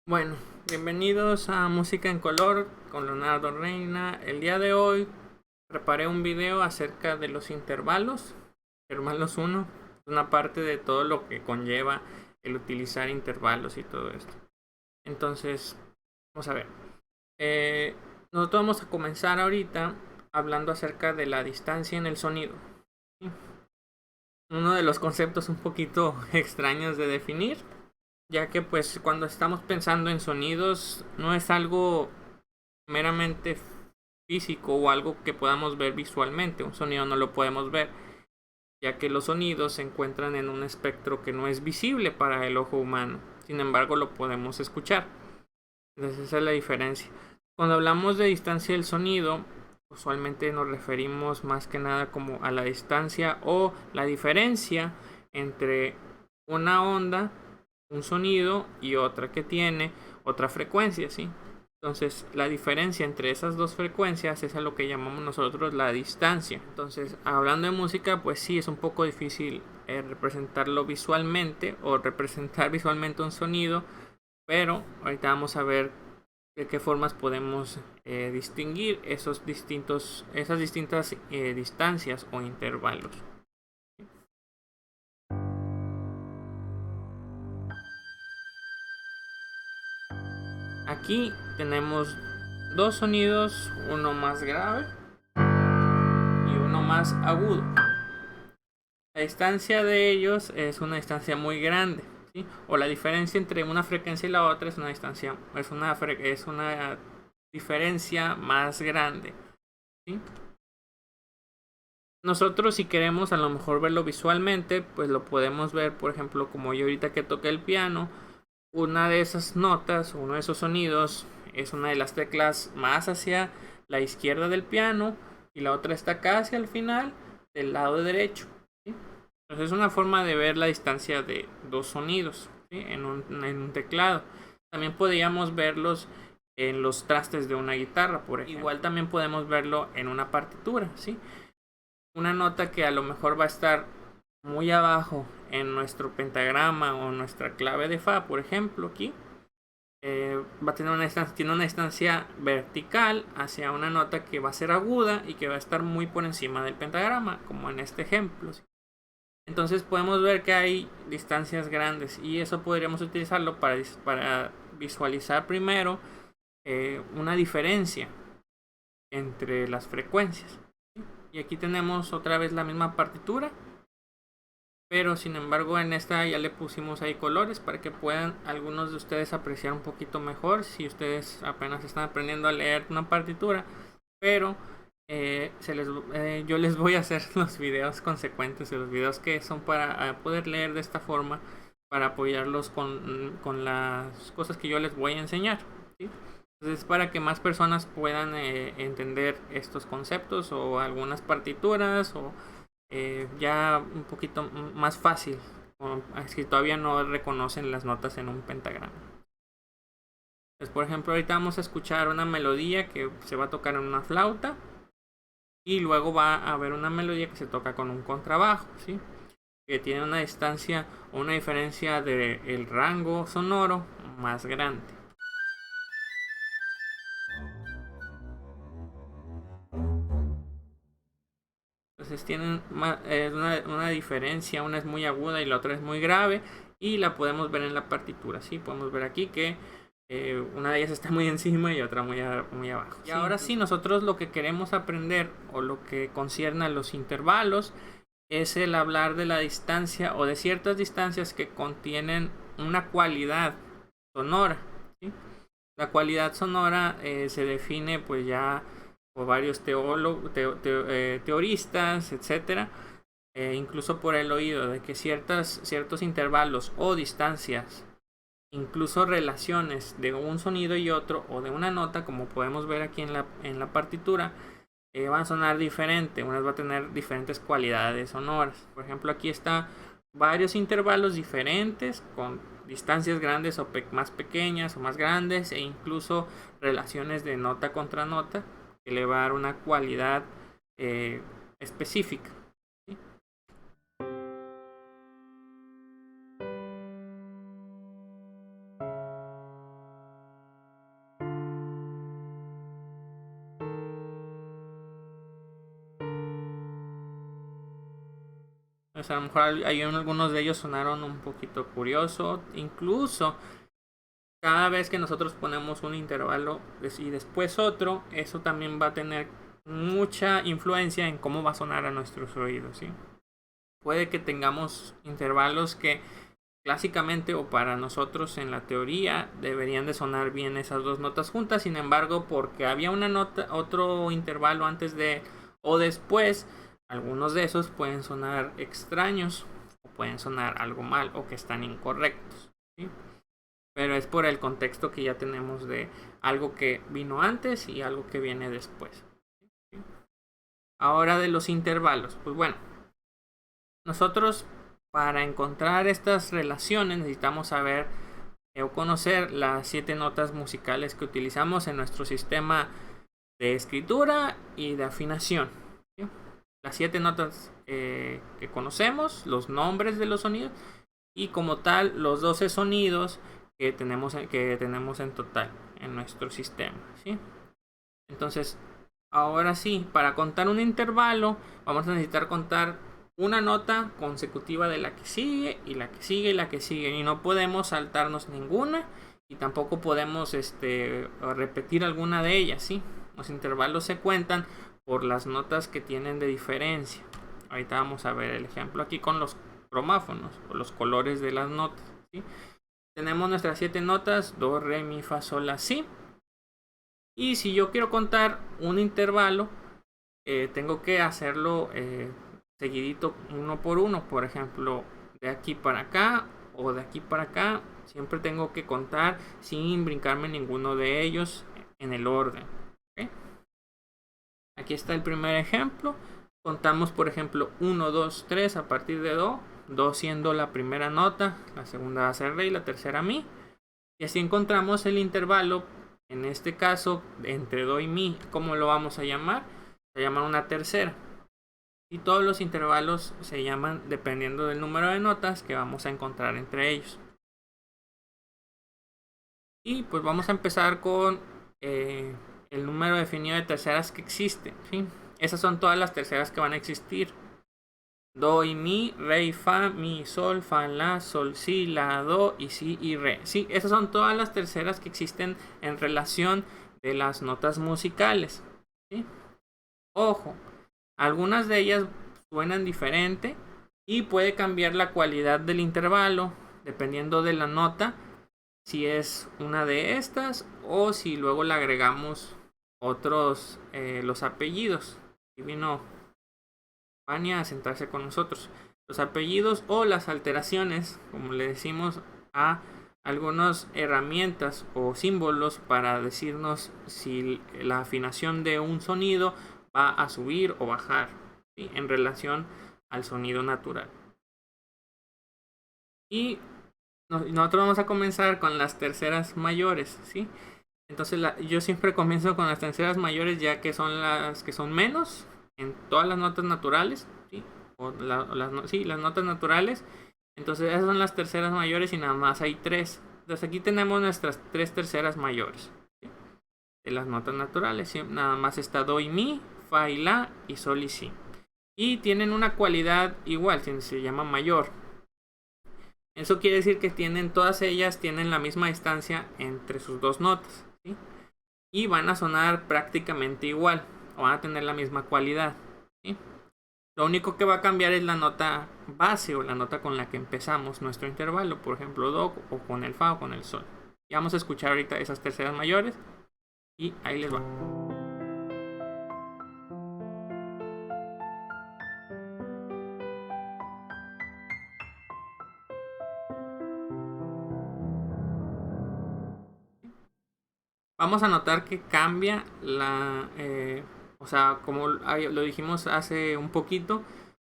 Bueno, bienvenidos a Música en Color con Leonardo Reina. El día de hoy preparé un video acerca de los intervalos. Intervalos uno, una parte de todo lo que conlleva el utilizar intervalos y todo esto. Entonces, vamos a ver. Eh, Nosotros vamos a comenzar ahorita hablando acerca de la distancia en el sonido. ¿Sí? Uno de los conceptos un poquito extraños de definir, ya que pues cuando estamos pensando en sonidos no es algo meramente físico o algo que podamos ver visualmente. Un sonido no lo podemos ver, ya que los sonidos se encuentran en un espectro que no es visible para el ojo humano. Sin embargo, lo podemos escuchar. Entonces esa es la diferencia. Cuando hablamos de distancia del sonido, usualmente nos referimos más que nada como a la distancia o la diferencia entre una onda, un sonido y otra que tiene otra frecuencia, ¿sí? Entonces, la diferencia entre esas dos frecuencias es a lo que llamamos nosotros la distancia. Entonces, hablando de música, pues sí, es un poco difícil representarlo visualmente o representar visualmente un sonido, pero ahorita vamos a ver de qué formas podemos distinguir esas distintas distancias o intervalos. Aquí tenemos dos sonidos, uno más grave y uno más agudo. La distancia de ellos es una distancia muy grande, ¿sí? O la diferencia entre una frecuencia y la otra es una diferencia más grande, ¿sí? Nosotros, si queremos a lo mejor verlo visualmente, pues lo podemos ver, por ejemplo, como yo ahorita que toqué el piano, una de esas notas o uno de esos sonidos es una de las teclas más hacia la izquierda del piano y la otra está casi al final del lado derecho, ¿sí? Entonces es una forma de ver la distancia de dos sonidos, ¿sí? En un teclado. También podríamos verlos en los trastes de una guitarra, por ejemplo. Igual también podemos verlo en una partitura, ¿sí? Una nota que a lo mejor va a estar muy abajo en nuestro pentagrama o nuestra clave de fa, por ejemplo, aquí va a tener tiene una distancia vertical hacia una nota que va a ser aguda y que va a estar muy por encima del pentagrama, como en este ejemplo. Entonces podemos ver que hay distancias grandes y eso podríamos utilizarlo para visualizar primero una diferencia entre las frecuencias. Y aquí tenemos otra vez la misma partitura, pero sin embargo en esta ya le pusimos ahí colores para que puedan algunos de ustedes apreciar un poquito mejor si ustedes apenas están aprendiendo a leer una partitura. Pero yo les voy a hacer los videos consecuentes, los videos que son para poder leer de esta forma, para apoyarlos con las cosas que yo les voy a enseñar, ¿sí? Entonces, para que más personas puedan entender estos conceptos o algunas partituras o ya un poquito más fácil, si todavía no reconocen las notas en un pentagrama. Pues, por ejemplo, ahorita vamos a escuchar una melodía que se va a tocar en una flauta y luego va a haber una melodía que se toca con un contrabajo, ¿sí? Que tiene una distancia o una diferencia del rango sonoro más grande. Entonces tienen una diferencia, una es muy aguda y la otra es muy grave y la podemos ver en la partitura, ¿sí? Podemos ver aquí que una de ellas está muy encima y otra muy abajo. Y ahora sí, nosotros lo que queremos aprender o lo que concierne a los intervalos es el hablar de la distancia o de ciertas distancias que contienen una cualidad sonora, ¿sí? La cualidad sonora se define pues ya por varios teoristas, etcétera, incluso por el oído, de que ciertos intervalos o distancias, incluso relaciones de un sonido y otro o de una nota, como podemos ver aquí en la partitura, van a sonar diferente, unas va a tener diferentes cualidades sonoras. Por ejemplo, aquí está varios intervalos diferentes con distancias grandes o más pequeñas o más grandes e incluso relaciones de nota contra nota que le va a dar una cualidad eh, específica, ¿sí? O sea, a lo mejor hay algunos de ellos sonaron un poquito curioso. Incluso cada vez que nosotros ponemos un intervalo y después otro, eso también va a tener mucha influencia en cómo va a sonar a nuestros oídos, ¿sí? Puede que tengamos intervalos que clásicamente o para nosotros en la teoría deberían de sonar bien esas dos notas juntas. Sin embargo, porque había una nota, otro intervalo antes de o después, algunos de esos pueden sonar extraños o pueden sonar algo mal o que están incorrectos, ¿sí? Pero es por el contexto que ya tenemos de algo que vino antes y algo que viene después, ¿sí? Ahora de los intervalos, pues bueno, nosotros para encontrar estas relaciones necesitamos saber o conocer las 7 notas musicales que utilizamos en nuestro sistema de escritura y de afinación, ¿sí? Las 7 notas que conocemos, los nombres de los sonidos y como tal los 12 sonidos que tenemos en total en nuestro sistema, ¿sí? Entonces, ahora sí, para contar un intervalo vamos a necesitar contar una nota consecutiva de la que sigue y la que sigue y la que sigue, y no podemos saltarnos ninguna y tampoco podemos repetir alguna de ellas, ¿sí? Los intervalos se cuentan por las notas que tienen de diferencia. Ahorita vamos a ver el ejemplo aquí con los cromáfonos o los colores de las notas, ¿sí? Tenemos nuestras 7 notas: do, re, mi, fa, sol, la, si. Y si yo quiero contar un intervalo, tengo que hacerlo seguidito uno por uno. Por ejemplo, de aquí para acá o de aquí para acá, siempre tengo que contar sin brincarme ninguno de ellos en el orden, ¿okay? Aquí está el primer ejemplo. Contamos, por ejemplo, 1, 2, 3 a partir de do. Do siendo la primera nota, la segunda va a ser re y la tercera mi. Y así encontramos el intervalo, en este caso, entre do y mi. ¿Cómo lo vamos a llamar? Se llama una tercera. Y todos los intervalos se llaman dependiendo del número de notas que vamos a encontrar entre ellos. Y pues vamos a empezar con el número definido de terceras que existe, ¿sí? Esas son todas las terceras que van a existir: do y mi, re y fa, mi, sol, fa, la, sol, si, la, do y si y re, ¿sí? Esas son todas las terceras que existen en relación de las notas musicales, ¿sí? Ojo, algunas de ellas suenan diferente y puede cambiar la cualidad del intervalo dependiendo de la nota, si es una de estas o si luego le agregamos otros, los apellidos. Y vino Vania a sentarse con nosotros. Los apellidos o las alteraciones, como le decimos a algunas herramientas o símbolos para decirnos si la afinación de un sonido va a subir o bajar, ¿sí? En relación al sonido natural. Y nosotros vamos a comenzar con las terceras mayores, ¿sí? Entonces yo siempre comienzo con las terceras mayores, ya que son las que son menos en todas las notas naturales, ¿sí? Las notas naturales. Entonces esas son las terceras mayores y nada más hay 3. Entonces aquí tenemos nuestras 3 terceras mayores, ¿sí? De las notas naturales, ¿sí? Nada más está do y mi, fa y la y sol y si. Y tienen una cualidad igual, se llama mayor. Eso quiere decir que todas ellas tienen la misma distancia entre sus dos notas, ¿sí? Y van a sonar prácticamente igual, o van a tener la misma cualidad, ¿sí? Lo único que va a cambiar es la nota base o la nota con la que empezamos nuestro intervalo, por ejemplo do o con el fa o con el sol. Y vamos a escuchar ahorita esas terceras mayores y ahí les va. Vamos a notar que cambia o sea, como lo dijimos hace un poquito,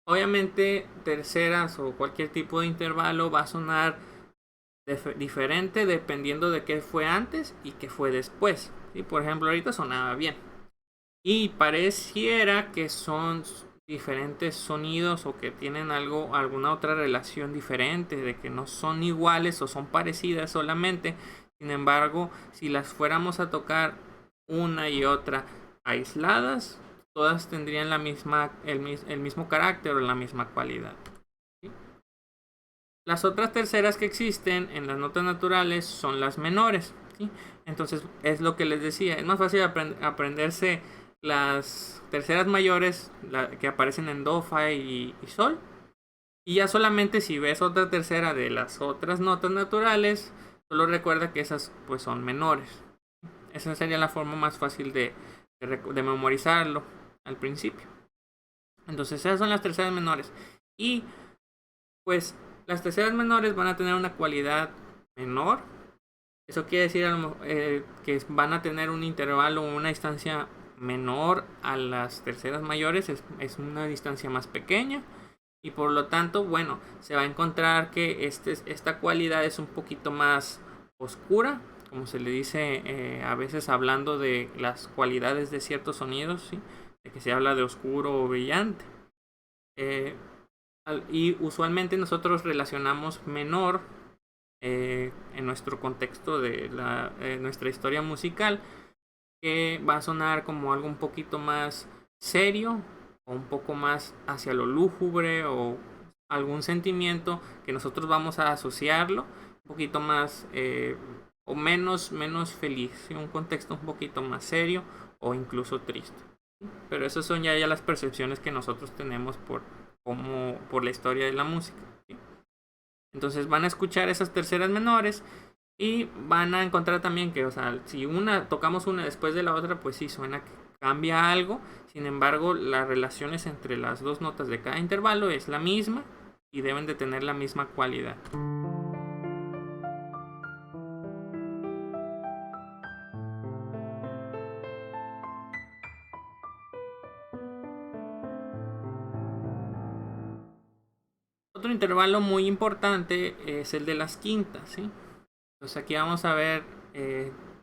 obviamente terceras o cualquier tipo de intervalo va a sonar diferente dependiendo de qué fue antes y qué fue después, ¿sí? Por ejemplo, ahorita sonaba bien y pareciera que son diferentes sonidos o que tienen alguna otra relación diferente, de que no son iguales o son parecidas solamente. Sin embargo, si las fuéramos a tocar una y otra aisladas, todas tendrían el mismo carácter o la misma cualidad. Las otras terceras que existen en las notas naturales son las menores, ¿sí? Entonces es lo que les decía, es más fácil aprenderse las terceras mayores que aparecen en do, fa y sol. Y ya solamente si ves otra tercera de las otras notas naturales, solo recuerda que esas pues son menores. Esa sería la forma más fácil de memorizarlo al principio. Entonces esas son las terceras menores. Y pues las terceras menores van a tener una cualidad menor. Eso quiere decir que van a tener un intervalo o una distancia menor a las terceras mayores. Es una distancia más pequeña. Y por lo tanto, bueno, se va a encontrar que esta cualidad es un poquito más oscura, como se le dice a veces hablando de las cualidades de ciertos sonidos, ¿sí? De que se habla de oscuro o brillante. Y usualmente nosotros relacionamos menor en nuestro contexto de nuestra historia musical, que va a sonar como algo un poquito más serio o un poco más hacia lo lúgubre o algún sentimiento que nosotros vamos a asociarlo un poquito más o menos feliz, ¿sí? Un contexto un poquito más serio o incluso triste. Pero esas son ya las percepciones que nosotros tenemos por la historia de la música, ¿sí? Entonces van a escuchar esas terceras menores y van a encontrar también que, o sea, si tocamos una después de la otra, pues sí, suena que cambia algo. Sin embargo, las relaciones entre las dos notas de cada intervalo es la misma y deben de tener la misma cualidad. Otro intervalo muy importante es el de las quintas, ¿sí? Entonces aquí vamos a ver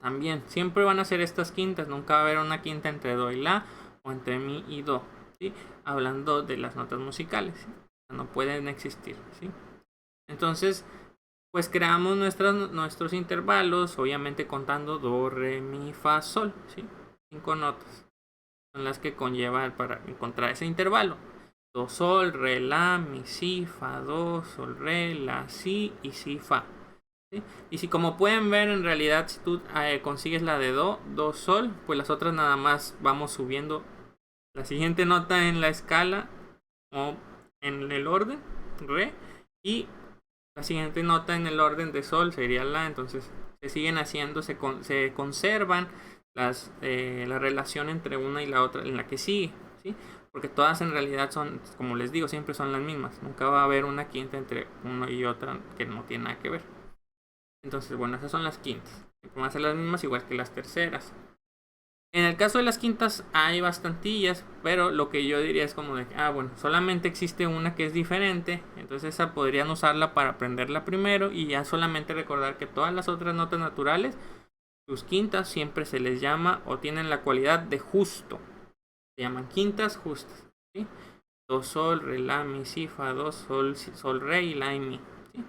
también, siempre van a ser estas quintas, nunca va a haber una quinta entre do y la o entre mi y do, ¿sí? Hablando de las notas musicales, ¿sí? No pueden existir, ¿sí? Entonces, pues creamos nuestros intervalos, obviamente contando do, re, mi, fa, sol, ¿sí? 5 notas son las que conllevan para encontrar ese intervalo. Do, sol, re, la, mi, si, fa, do, sol, re, la, si y si, fa. ¿Sí? Y si como pueden ver, en realidad si tú consigues la de do, do, sol, pues las otras nada más vamos subiendo la siguiente nota en la escala o en el orden, re, y la siguiente nota en el orden de sol sería la. Entonces se siguen haciendo, se conservan la relación entre una y la otra en la que sigue, ¿sí? Porque todas en realidad son, como les digo, siempre son las mismas. Nunca va a haber una quinta entre una y otra que no tiene nada que ver. Entonces, bueno, esas son las quintas. Van a ser las mismas igual que las terceras. En el caso de las quintas hay bastantillas, pero lo que yo diría es como de que, bueno, solamente existe una que es diferente, entonces esa podrían usarla para aprenderla primero y ya solamente recordar que todas las otras notas naturales, sus quintas siempre se les llama o tienen la cualidad de justo. Se llaman quintas justas, ¿sí? Do, sol, re, la, mi, si, fa, do, sol, sol, re y la y mi, ¿sí?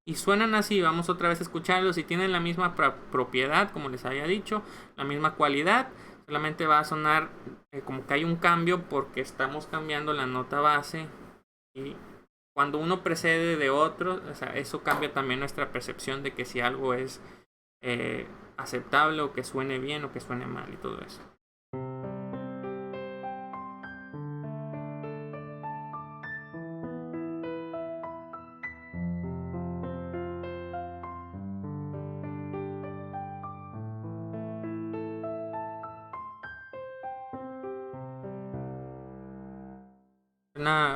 Y suenan así, vamos otra vez a escucharlos y tienen la misma propiedad, como les había dicho, la misma cualidad, solamente va a sonar como que hay un cambio porque estamos cambiando la nota base y cuando uno precede de otro, o sea, eso cambia también nuestra percepción de que si algo es aceptable o que suene bien o que suene mal y todo eso.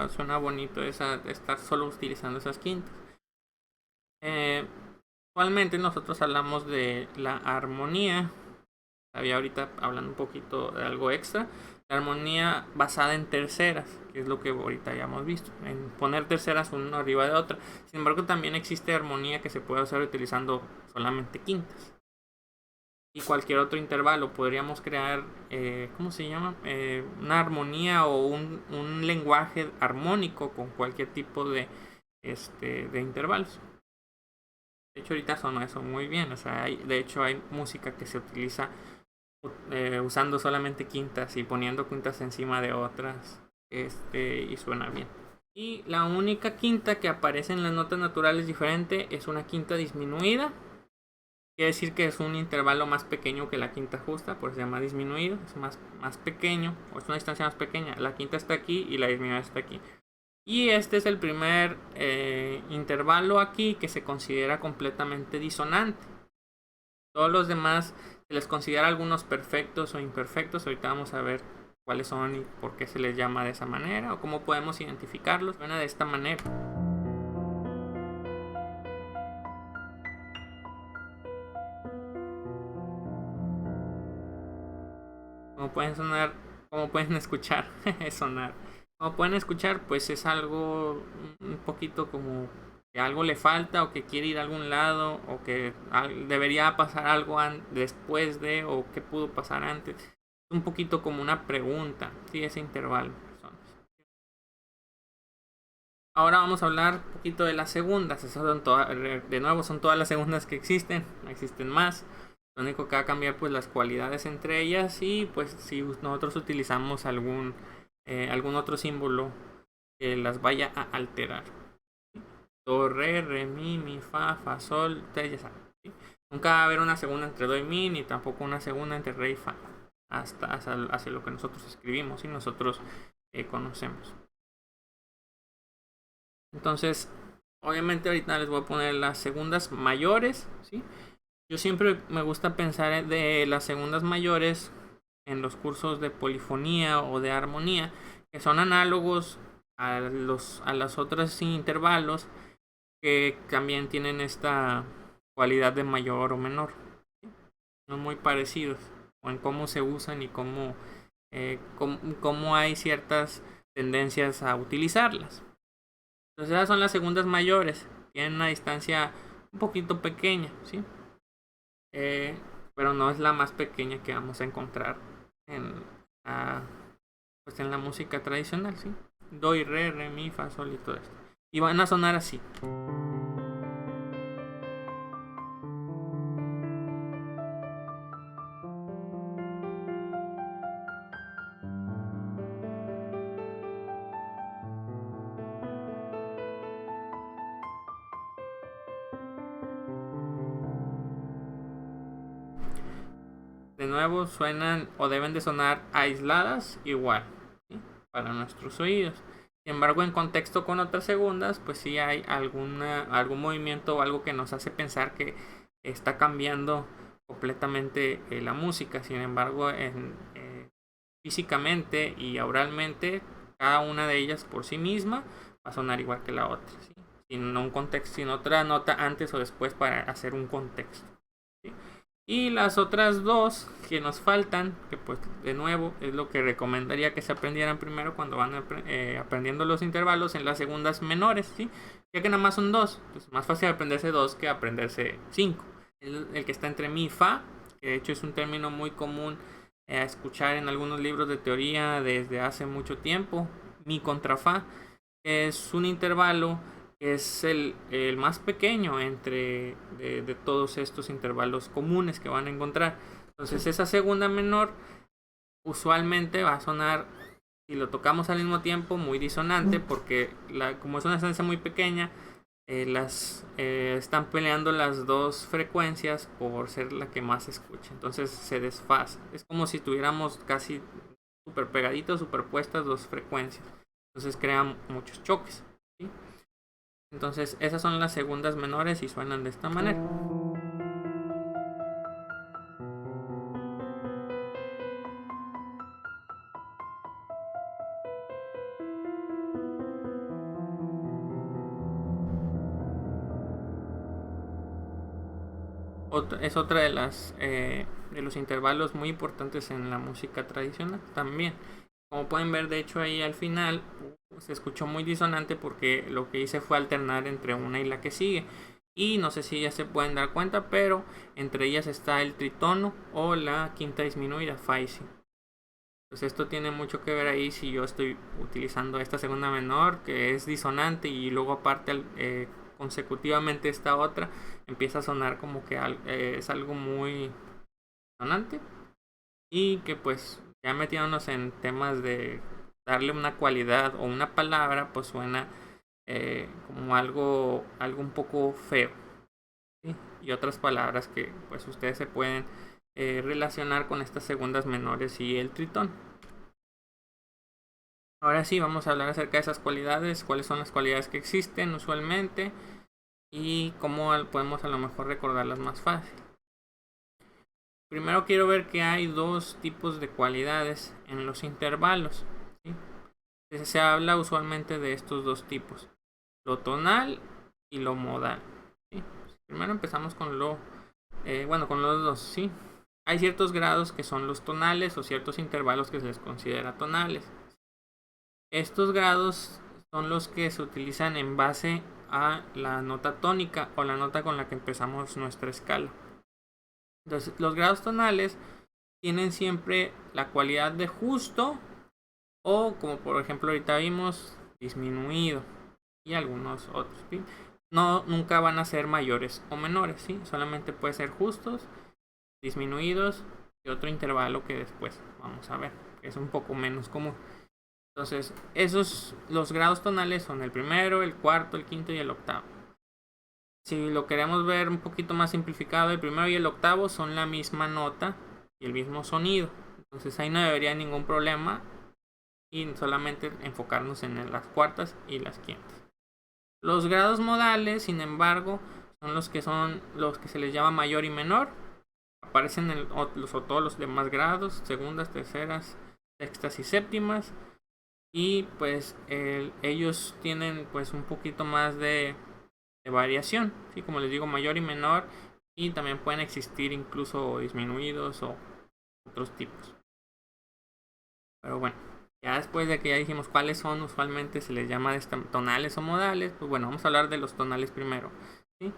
Suena bonito estar solo utilizando esas quintas. Actualmente nosotros hablamos de la armonía. Había ahorita hablando un poquito de algo extra. La armonía basada en terceras, que es lo que ahorita ya hemos visto, en poner terceras una arriba de otra. Sin embargo, también existe armonía que se puede hacer utilizando solamente quintas. Y cualquier otro intervalo podríamos crear, ¿cómo se llama? Una armonía o un lenguaje armónico con cualquier tipo de intervalos. De hecho, ahorita sonó eso muy bien. O sea, de hecho hay música que se utiliza usando solamente quintas y poniendo quintas encima de otras, y suena bien. Y la única quinta que aparece en las notas naturales diferente es una quinta disminuida. Quiere decir que es un intervalo más pequeño que la quinta justa, por eso se llama disminuido, es más pequeño, o es una distancia más pequeña. La quinta está aquí y la disminuida está aquí. Y este es el primer intervalo aquí que se considera completamente disonante. Todos los demás se les considera algunos perfectos o imperfectos. Ahorita vamos a ver cuáles son y por qué se les llama de esa manera o cómo podemos identificarlos. Suena de esta manera. Como pueden sonar, como pueden escuchar, sonar. Como pueden escuchar, pues es algo un poquito como que algo le falta o que quiere ir a algún lado o que debería pasar algo después de o que pudo pasar antes. Es un poquito como una pregunta, ¿sí? Ese intervalo. Ahora vamos a hablar un poquito de las segundas. Esas son de nuevo, son todas las segundas que existen, no existen más. Lo único que va a cambiar pues las cualidades entre ellas y pues si nosotros utilizamos algún otro símbolo que las vaya a alterar. Do, re, mi, fa, sol, ustedes ya saben. ¿Sí? Nunca va a haber una segunda entre do y mi, ni tampoco una segunda entre re y fa. Hasta hacia lo que nosotros escribimos y nosotros conocemos. Entonces, obviamente ahorita les voy a poner las segundas mayores, ¿sí? Yo siempre me gusta pensar de las segundas mayores en los cursos de polifonía o de armonía, que son análogos a los otros intervalos que también tienen esta cualidad de mayor o menor. Son muy parecidos en cómo se usan y cómo hay ciertas tendencias a utilizarlas. Entonces esas son las segundas mayores. Tienen una distancia un poquito pequeña, ¿sí? Pero no es la más pequeña que vamos a encontrar pues en la música tradicional, ¿sí? Do y re, mi, fa, sol y todo esto. Y van a sonar así. De nuevo suenan o deben de sonar aisladas igual, ¿sí? Para nuestros oídos. Sin embargo, en contexto con otras segundas, pues sí hay algún movimiento o algo que nos hace pensar que está cambiando completamente la música. Sin embargo, físicamente y oralmente, cada una de ellas por sí misma va a sonar igual que la otra, ¿sí? Sin otra nota antes o después para hacer un contexto, ¿sí? Y las otras dos que nos faltan, que pues de nuevo es lo que recomendaría que se aprendieran primero cuando van aprendiendo los intervalos en las segundas menores, ¿sí? Ya que nada más son dos, pues es más fácil aprenderse dos que aprenderse cinco. El que está entre mi y fa, que de hecho es un término muy común a escuchar en algunos libros de teoría desde hace mucho tiempo. Mi contra fa es un intervalo que es el más pequeño de todos estos intervalos comunes que van a encontrar. Entonces esa segunda menor usualmente va a sonar, si lo tocamos al mismo tiempo, muy disonante porque como es una distancia muy pequeña, están peleando las dos frecuencias por ser la que más se escucha. Entonces se desfasa. Es como si tuviéramos casi super pegaditos, superpuestas dos frecuencias. Entonces crean muchos choques, ¿sí? Entonces esas son las segundas menores y suenan de esta manera. Es otra de los intervalos muy importantes en la música tradicional también. Como pueden ver, de hecho ahí al final se escuchó muy disonante porque lo que hice fue alternar entre una y la que sigue. Y no sé si ya se pueden dar cuenta, pero entre ellas está el tritono o la quinta disminuida, fa y si. Pues esto tiene mucho que ver ahí si yo estoy utilizando esta segunda menor que es disonante y luego aparte consecutivamente esta otra empieza a sonar como que es algo muy sonante y que pues ya metiéndonos en temas de darle una cualidad o una palabra, pues suena como algo un poco feo, ¿sí? Y otras palabras que pues ustedes se pueden relacionar con estas segundas menores y el tritón. Ahora sí, vamos a hablar acerca de esas cualidades, cuáles son las cualidades que existen usualmente y cómo podemos a lo mejor recordarlas más fácil. Primero quiero ver que hay dos tipos de cualidades en los intervalos, ¿sí? Se habla usualmente de estos dos tipos, lo tonal y lo modal, ¿sí? Primero empezamos con con los dos, ¿sí? Hay ciertos grados que son los tonales o ciertos intervalos que se les considera tonales. Estos grados son los que se utilizan en base a la nota tónica o la nota con la que empezamos nuestra escala. Entonces, los grados tonales tienen siempre la cualidad de justo o, como por ejemplo ahorita vimos, disminuido y algunos otros, ¿sí? No, nunca van a ser mayores o menores, ¿sí? Solamente puede ser justos, disminuidos y otro intervalo que después vamos a ver, que es un poco menos común. Entonces, los grados tonales son el primero, el cuarto, el quinto y el octavo. Si lo queremos ver un poquito más simplificado, el primero y el octavo son la misma nota y el mismo sonido. Entonces ahí no debería haber ningún problema y solamente enfocarnos en las cuartas y las quintas. Los grados modales, sin embargo, son los que se les llama mayor y menor. Aparecen todos los demás grados, segundas, terceras, sextas y séptimas. Y pues ellos tienen pues un poquito más de variación, ¿sí? Como les digo, mayor y menor, y también pueden existir incluso disminuidos o otros tipos. Pero bueno, ya después de que ya dijimos cuáles son, usualmente se les llama tonales o modales, pues bueno, vamos a hablar de los tonales primero, ¿sí?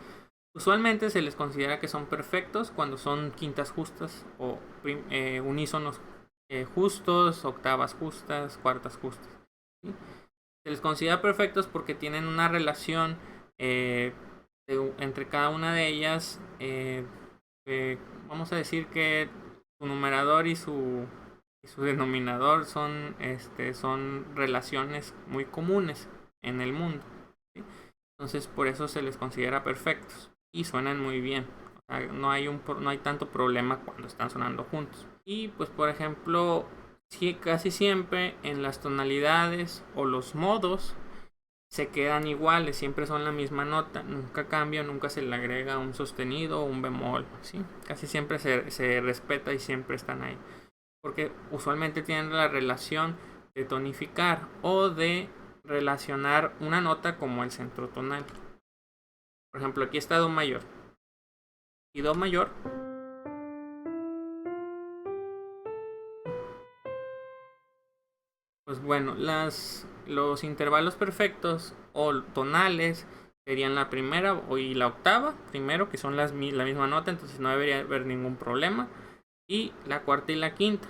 Usualmente se les considera que son perfectos cuando son quintas justas o unísonos justos, octavas justas, cuartas justas, ¿sí? Se les considera perfectos porque tienen una relación entre cada una de ellas. Vamos a decir que su numerador y su denominador son relaciones muy comunes en el mundo, ¿sí? Entonces por eso se les considera perfectos y suenan muy bien. O sea, no hay tanto problema cuando están sonando juntos. Y pues por ejemplo, casi siempre en las tonalidades o los modos se quedan iguales, siempre son la misma nota, nunca cambian, nunca se le agrega un sostenido o un bemol, ¿sí? Casi siempre se respeta y siempre están ahí, porque usualmente tienen la relación de tonificar o de relacionar una nota como el centro tonal. Por ejemplo, aquí está Do mayor y Do mayor. Pues bueno, los intervalos perfectos o tonales serían la primera y la octava, primero, que son la misma nota, entonces no debería haber ningún problema. Y la cuarta y la quinta,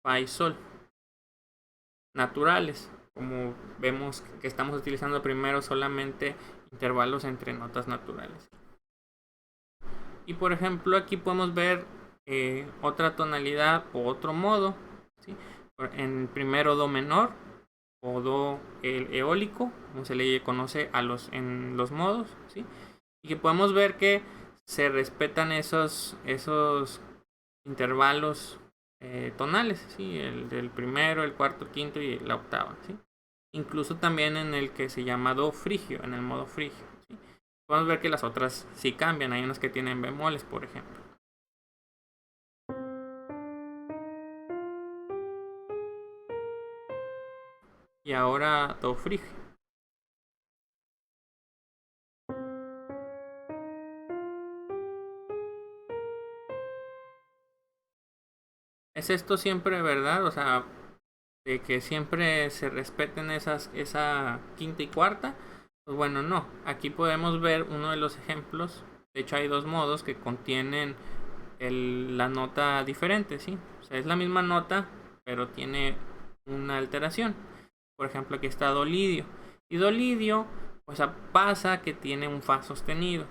Fa y Sol, naturales, como vemos que estamos utilizando primero solamente intervalos entre notas naturales. Y por ejemplo, aquí podemos ver otra tonalidad o otro modo, ¿sí? En primero Do menor o Do eólico, como se le conoce en los modos, ¿sí? Y que podemos ver que se respetan esos intervalos tonales, ¿sí? El del primero, el cuarto, el quinto y la octava, ¿sí? Incluso también en el que se llama Do frigio, en el modo frigio, ¿sí? Podemos ver que las otras sí cambian, hay unas que tienen bemoles, por ejemplo. Y ahora Do frigio. ¿Es esto siempre verdad? O sea, de que siempre se respeten esa quinta y cuarta. Pues bueno, no. Aquí podemos ver uno de los ejemplos. De hecho, hay dos modos que contienen la nota diferente, ¿sí? O sea, es la misma nota, pero tiene una alteración. Por ejemplo, aquí está Do lidio. Y Do lidio, o sea, pasa que tiene un Fa sostenido.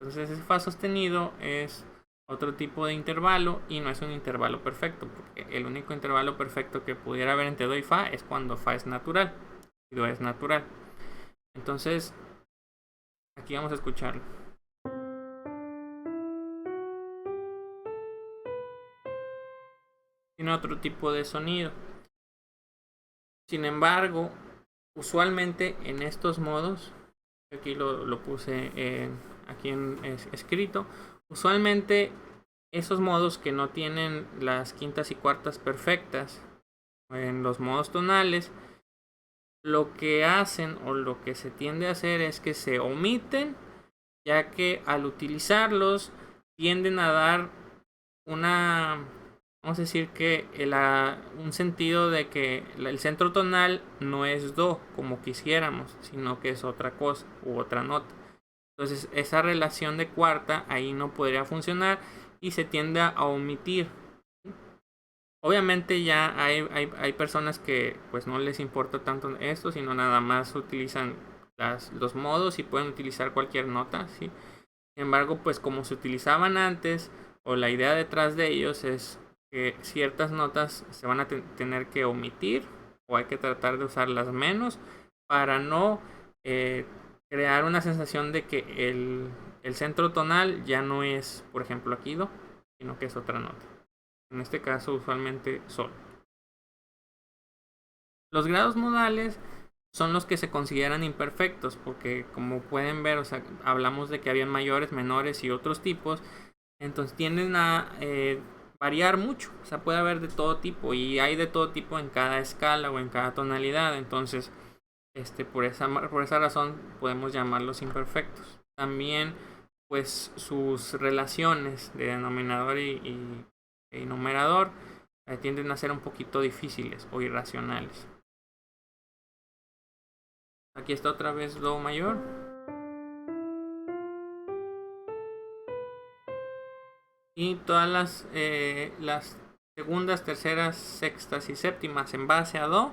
Entonces ese Fa sostenido es otro tipo de intervalo y no es un intervalo perfecto, porque el único intervalo perfecto que pudiera haber entre do y fa es cuando fa es natural y do es natural. Entonces, aquí vamos a escucharlo. Tiene otro tipo de sonido. Sin embargo, usualmente en estos modos, aquí lo puse aquí escrito, usualmente esos modos que no tienen las quintas y cuartas perfectas, en los modos tonales, lo que hacen o lo que se tiende a hacer es que se omiten, ya que al utilizarlos tienden a dar una, vamos a decir que un sentido de que el centro tonal no es do como quisiéramos, sino que es otra cosa u otra nota. Entonces esa relación de cuarta ahí no podría funcionar y se tiende a omitir. Obviamente ya hay personas que pues no les importa tanto esto, sino nada más utilizan los modos y pueden utilizar cualquier nota, ¿sí? Sin embargo, pues como se utilizaban antes, o la idea detrás de ellos es que ciertas notas se van a tener que omitir o hay que tratar de usarlas menos para no crear una sensación de que el centro tonal ya no es, por ejemplo, aquí do, sino que es otra nota. En este caso, usualmente sol. Los grados modales son los que se consideran imperfectos, porque como pueden ver, o sea, hablamos de que habían mayores, menores y otros tipos, entonces tienden a variar mucho, o sea, puede haber de todo tipo y hay de todo tipo en cada escala o en cada tonalidad, entonces por esa razón podemos llamarlos imperfectos. También pues sus relaciones de denominador y numerador tienden a ser un poquito difíciles o irracionales. Aquí está otra vez do mayor. Y todas las segundas, terceras, sextas y séptimas en base a do,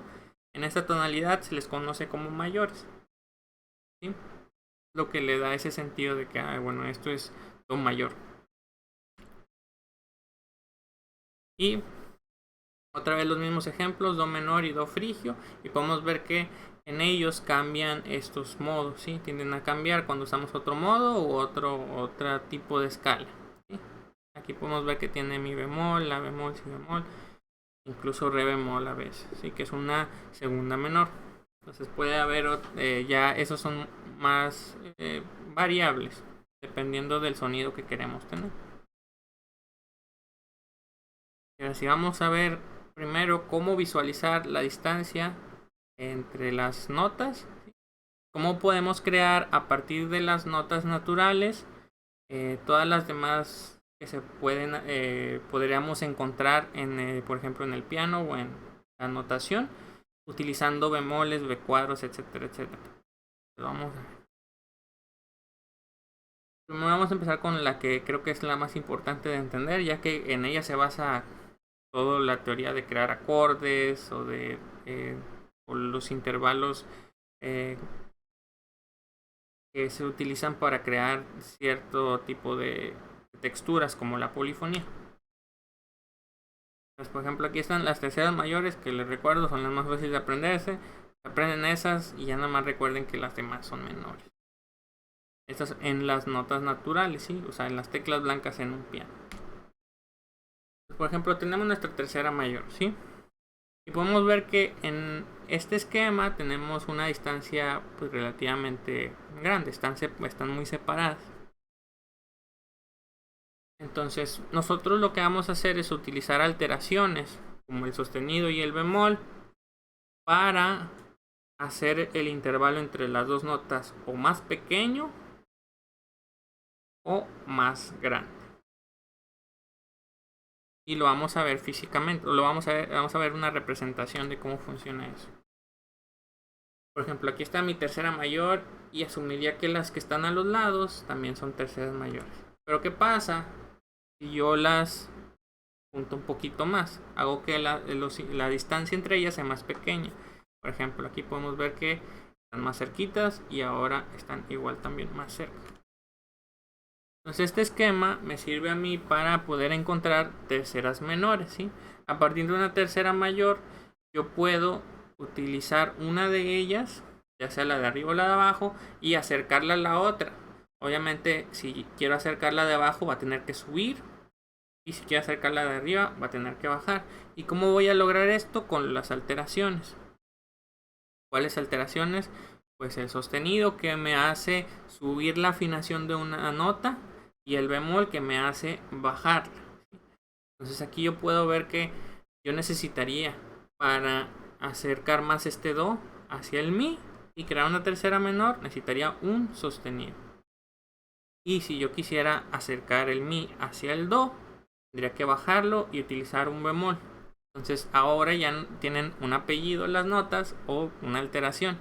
en esta tonalidad se les conoce como mayores, ¿sí? Lo que le da ese sentido de que, bueno, esto es do mayor. Y otra vez los mismos ejemplos, do menor y do frigio, y podemos ver que en ellos cambian estos modos, ¿sí? Tienden a cambiar cuando usamos otro modo u otro tipo de escala, ¿sí? Aquí podemos ver que tiene mi bemol, la bemol, si bemol, incluso re bemol a veces, ¿sí? Que es una segunda menor. Entonces puede haber, ya esos son más variables, dependiendo del sonido que queremos tener. Y ahora sí vamos a ver primero cómo visualizar la distancia entre las notas. Cómo podemos crear a partir de las notas naturales todas las demás que se podríamos encontrar por ejemplo en el piano o en la notación utilizando bemoles, b cuadros, etcétera, etcétera. Primero vamos a empezar con la que creo que es la más importante de entender, ya que en ella se basa toda la teoría de crear acordes o de o los intervalos que se utilizan para crear cierto tipo de texturas como la polifonía. Pues, por ejemplo, aquí están las terceras mayores, que les recuerdo son las más fáciles de aprenderse. Aprenden esas y ya nada más recuerden que las demás son menores. Estas en las notas naturales, ¿sí? O sea, en las teclas blancas en un piano. Por ejemplo, tenemos nuestra tercera mayor, ¿sí? Y podemos ver que en este esquema tenemos una distancia pues relativamente grande, están muy separadas. Entonces nosotros lo que vamos a hacer es utilizar alteraciones como el sostenido y el bemol para hacer el intervalo entre las dos notas o más pequeño o más grande. Y lo vamos a ver físicamente, vamos a ver una representación de cómo funciona eso. Por ejemplo, aquí está mi tercera mayor y asumiría que las que están a los lados también son terceras mayores. Pero ¿qué pasa si yo las junto un poquito más? Hago que la distancia entre ellas sea más pequeña. Por ejemplo, aquí podemos ver que están más cerquitas y ahora están igual también más cerca. Entonces este esquema me sirve a mí para poder encontrar terceras menores, ¿sí? A partir de una tercera mayor, yo puedo utilizar una de ellas, ya sea la de arriba o la de abajo, y acercarla a la otra. Obviamente, si quiero acercarla de abajo, va a tener que subir. Y si quiero acercarla de arriba, va a tener que bajar. ¿Y cómo voy a lograr esto? Con las alteraciones. ¿Cuáles alteraciones? Pues el sostenido, que me hace subir la afinación de una nota, y el bemol, que me hace bajarla. Entonces aquí yo puedo ver que yo necesitaría, para acercar más este do hacia el mi y crear una tercera menor, necesitaría un sostenido. Y si yo quisiera acercar el mi hacia el do, tendría que bajarlo y utilizar un bemol. Entonces ahora ya tienen un apellido las notas o una alteración.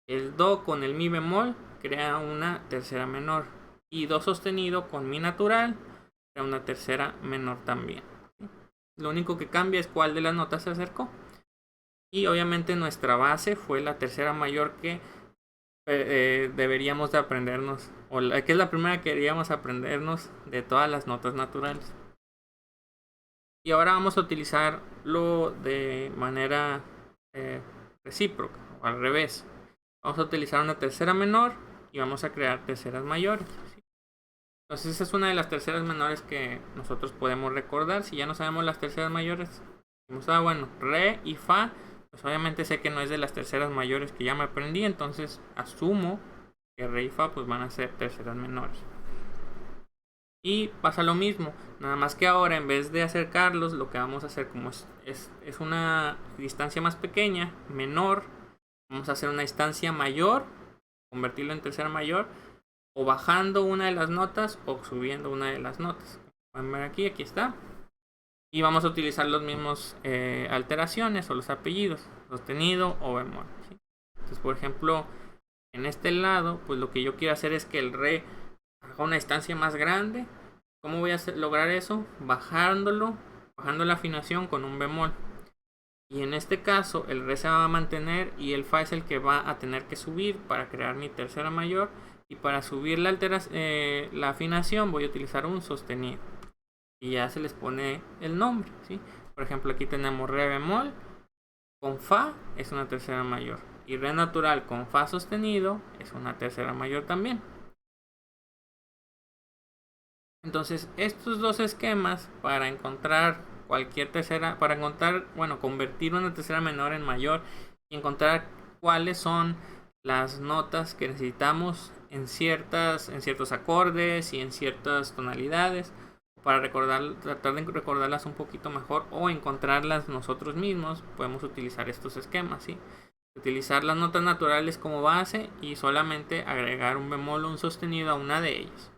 El do con el mi bemol crea una tercera menor, y do sostenido con mi natural crea una tercera menor también. Lo único que cambia es cuál de las notas se acercó. Y obviamente nuestra base fue la tercera mayor que deberíamos de aprendernos, o que es la primera que deberíamos aprendernos de todas las notas naturales. Y ahora vamos a utilizarlo de manera recíproca, o al revés. Vamos a utilizar una tercera menor y vamos a crear terceras mayores. Entonces esa es una de las terceras menores que nosotros podemos recordar. Si ya no sabemos las terceras mayores, decimos, bueno, re y fa, pues obviamente sé que no es de las terceras mayores que ya me aprendí, entonces asumo que re y fa pues van a ser terceras menores. Y pasa lo mismo, nada más que ahora en vez de acercarlos, lo que vamos a hacer, como es una distancia más pequeña, menor, vamos a hacer una distancia mayor, convertirlo en tercera mayor, o bajando una de las notas o subiendo una de las notas. Pueden ver aquí está. Y vamos a utilizar los mismos alteraciones o los apellidos, sostenido o bemol, ¿sí? Entonces, por ejemplo, en este lado, pues lo que yo quiero hacer es que el re haga una distancia más grande. ¿Cómo voy a lograr eso? Bajando la afinación con un bemol. Y en este caso el re se va a mantener y el fa es el que va a tener que subir para crear mi tercera mayor. Y para subir la afinación voy a utilizar un sostenido. Y ya se les pone el nombre, ¿sí? Por ejemplo, aquí tenemos re bemol con fa, es una tercera mayor. Y re natural con fa sostenido es una tercera mayor también. Entonces, estos dos esquemas para encontrar cualquier tercera, convertir una tercera menor en mayor y encontrar cuáles son las notas que necesitamos en ciertos acordes y en ciertas tonalidades, para tratar de recordarlas un poquito mejor o encontrarlas nosotros mismos. Podemos utilizar estos esquemas, ¿sí? Utilizar las notas naturales como base y solamente agregar un bemol o un sostenido a una de ellas.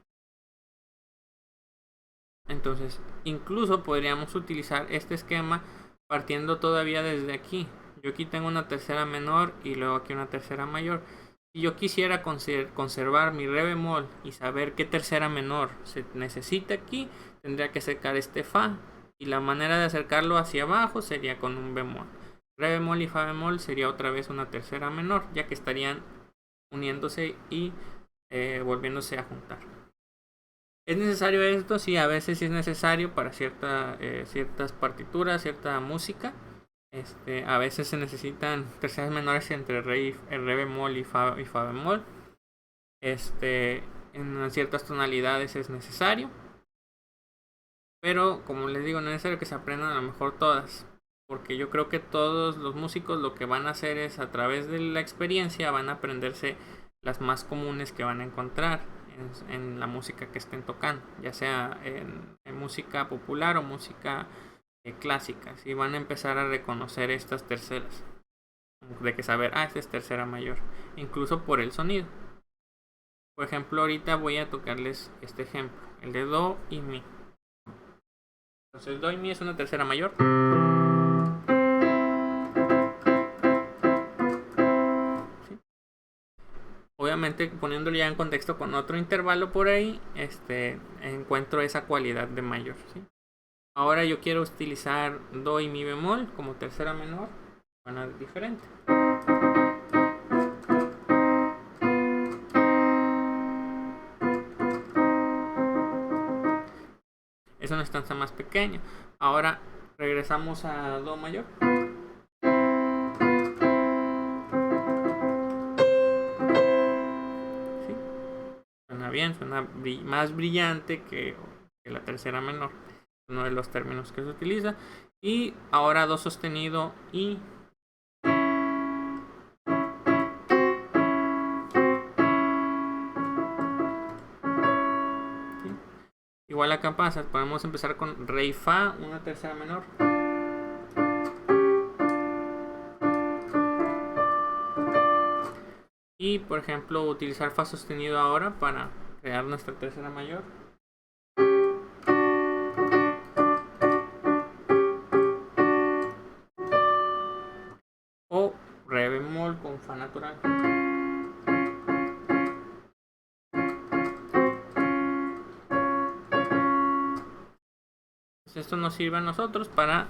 Entonces, incluso podríamos utilizar este esquema partiendo todavía desde aquí. Yo aquí tengo una tercera menor y luego aquí una tercera mayor. Si yo quisiera conservar mi re bemol y saber qué tercera menor se necesita aquí, tendría que acercar este fa. Y la manera de acercarlo hacia abajo sería con un bemol. Re bemol y fa bemol sería otra vez una tercera menor, ya que estarían uniéndose y volviéndose a juntar. ¿Es necesario esto? Sí, a veces sí es necesario para ciertas partituras, cierta música. A veces se necesitan terceras menores entre el re bemol y fa bemol. En ciertas tonalidades es necesario. Pero como les digo, no es necesario que se aprendan a lo mejor todas. Porque yo creo que todos los músicos lo que van a hacer es, a través de la experiencia, van a aprenderse las más comunes que van a encontrar en la música que estén tocando, ya sea en música popular o música clásica. Y van a empezar a reconocer estas terceras, de que saber, esta es tercera mayor, incluso por el sonido. Por ejemplo, ahorita voy a tocarles este ejemplo, el de do y mi. Entonces do y mi es una tercera mayor. Obviamente, poniéndolo ya en contexto con otro intervalo por ahí, encuentro esa cualidad de mayor, ¿sí? Ahora yo quiero utilizar do y mi bemol como tercera menor, suena diferente. es una estancia más pequeña. Ahora regresamos a Do mayor. ¿Sí? Suena bien, suena más brillante que la tercera menor. Uno de los términos que se utiliza. Y ahora Do sostenido y igual acá pasa, podemos empezar con Re y Fa, una tercera menor. Y por ejemplo utilizar Fa sostenido ahora para crear nuestra tercera mayor. O Re bemol con Fa natural. Esto nos sirve a nosotros para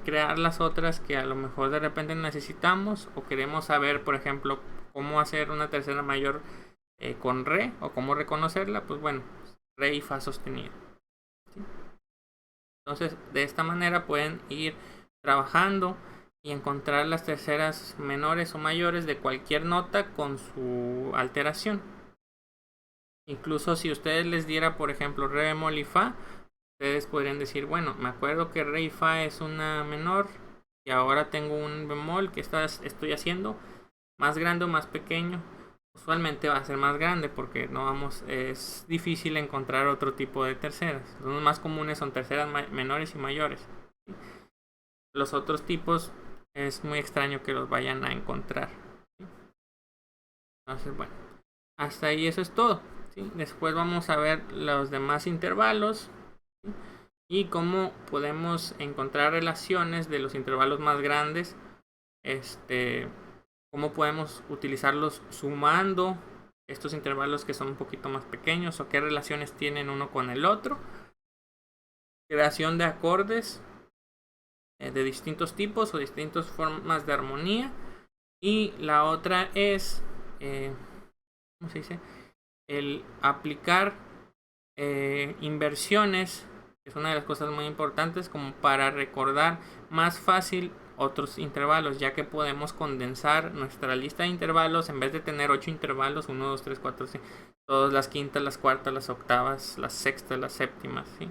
crear las otras que a lo mejor de repente necesitamos o queremos saber, por ejemplo, cómo hacer una tercera mayor con Re o cómo reconocerla. Pues bueno, Re y Fa sostenido. ¿Sí? Entonces, de esta manera pueden ir trabajando y encontrar las terceras menores o mayores de cualquier nota con su alteración. Incluso si ustedes les diera, por ejemplo, Re bemol y Fa, ustedes podrían decir, bueno, me acuerdo que Re y Fa es una menor y ahora tengo un bemol que estoy haciendo más grande o más pequeño. Usualmente va a ser más grande porque es difícil encontrar otro tipo de terceras. Los más comunes son terceras menores y mayores. Los otros tipos es muy extraño que los vayan a encontrar. Entonces, bueno, hasta ahí eso es todo. ¿Sí? Después vamos a ver los demás intervalos. ¿Sí? Y cómo podemos encontrar relaciones de los intervalos más grandes. Cómo podemos utilizarlos sumando estos intervalos que son un poquito más pequeños o qué relaciones tienen uno con el otro. Creación de acordes de distintos tipos o distintas formas de armonía. Y la otra es, ¿cómo se dice? El aplicar inversiones, que es una de las cosas muy importantes, como para recordar más fácil otros intervalos, ya que podemos condensar nuestra lista de intervalos en vez de tener 8 intervalos, 1, 2, 3, 4, 5, todas las quintas, las cuartas, las octavas, las sextas, las séptimas, ¿sí?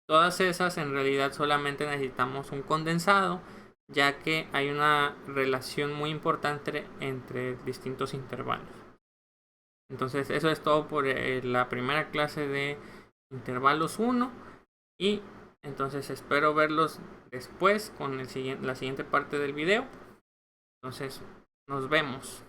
Todas esas en realidad solamente necesitamos un condensado, ya que hay una relación muy importante entre distintos intervalos. Entonces eso es todo por la primera clase de intervalos 1 y entonces espero verlos después con la siguiente parte del video. Entonces nos vemos.